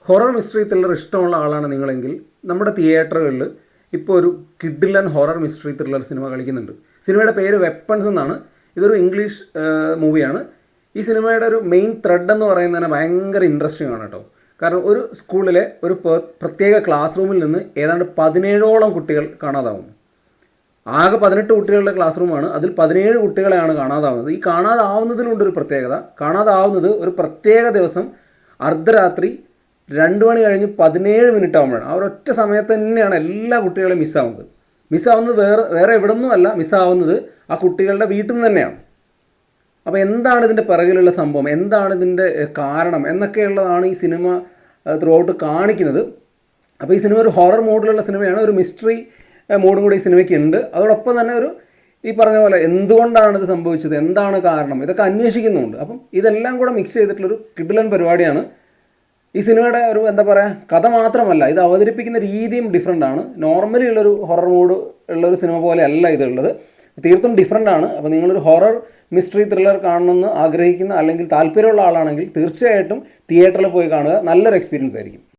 Horror mystery thriller ഇഷ്ടമുള്ള ആളാണ് നിങ്ങളെങ്കിൽ നമ്മുടെ തിയേറ്ററുകളിൽ ഇപ്പോൾ ഒരു കിഡിലൻ ഹൊറർ മിസ്റ്ററി ത്രില്ലർ സിനിമ കളിക്കുന്നുണ്ട്. സിനിമയുടെ പേര് വെപ്പൺസ് എന്നാണ്. ഇതൊരു ഇംഗ്ലീഷ് മൂവിയാണ്. ഈ സിനിമയുടെ ഒരു മെയിൻ ത്രെഡ് എന്ന് പറയുന്നത് തന്നെ ഭയങ്കര ഇൻട്രസ്റ്റിംഗ് ആണ് കേട്ടോ. കാരണം ഒരു സ്കൂളിലെ ഒരു പ്രത്യേക ക്ലാസ് റൂമിൽ നിന്ന് ഏതാണ്ട് 17ഓളം കുട്ടികൾ കാണാതാവുന്നു. ആകെ 18 കുട്ടികളുടെ ക്ലാസ് റൂമാണ്. അതിൽ 17 കുട്ടികളെയാണ് കാണാതാവുന്നത്. ഈ കാണാതാവുന്നതിലുണ്ടൊരു പ്രത്യേകത. കാണാതാവുന്നത് ഒരു പ്രത്യേക ദിവസം അർദ്ധരാത്രി 2 മണി കഴിഞ്ഞ് 17 മിനിറ്റ് ആകുമ്പോഴാണ്. ആ ഒരൊറ്റ സമയത്ത് തന്നെയാണ് എല്ലാ കുട്ടികളെയും മിസ്സാവുന്നത് വേറെ എവിടെ നിന്നുമല്ല. മിസ്സാവുന്നത് ആ കുട്ടികളുടെ വീട്ടിൽ നിന്ന് തന്നെയാണ്. അപ്പോൾ എന്താണ് ഇതിൻ്റെ പിറകിലുള്ള സംഭവം, എന്താണ് ഇതിൻ്റെ കാരണം എന്നൊക്കെയുള്ളതാണ് ഈ സിനിമ ത്രൂ ഔട്ട് കാണിക്കുന്നത്. അപ്പോൾ ഈ സിനിമ ഒരു ഹൊറർ മൂഡിലുള്ള സിനിമയാണ്. ഒരു മിസ്റ്ററി മൂഡും കൂടി ഈ സിനിമയ്ക്ക് ഉണ്ട്. അതോടൊപ്പം തന്നെ ഈ പറഞ്ഞ പോലെ എന്തുകൊണ്ടാണ് ഇത് സംഭവിച്ചത്, എന്താണ് കാരണം, ഇതൊക്കെ അന്വേഷിക്കുന്നുണ്ട്. അപ്പം ഇതെല്ലാം കൂടെ മിക്സ് ചെയ്തിട്ടുള്ളൊരു കിടിലൻ പരിപാടിയാണ്. ഈ സിനിമയുടെ ഒരു എന്താ പറയുക, കഥ മാത്രമല്ല, ഇത് അവതരിപ്പിക്കുന്ന രീതിയും ഡിഫറെൻ്റ് ആണ്. നോർമലി ഉള്ളൊരു ഹൊറർ മൂഡ് ഉള്ളൊരു സിനിമ പോലെ അല്ല ഇതുള്ളത്. തീർത്തും ഡിഫറെൻ്റ് ആണ്. അപ്പോൾ നിങ്ങളൊരു ഹൊറർ മിസ്റ്ററി ത്രില്ലർ കാണണമെന്ന് ആഗ്രഹിക്കുന്ന അല്ലെങ്കിൽ താല്പര്യമുള്ള ആളാണെങ്കിൽ തീർച്ചയായിട്ടും തിയേറ്ററിൽ പോയി കാണുക. നല്ലൊരു എക്സ്പീരിയൻസ് ആയിരിക്കും.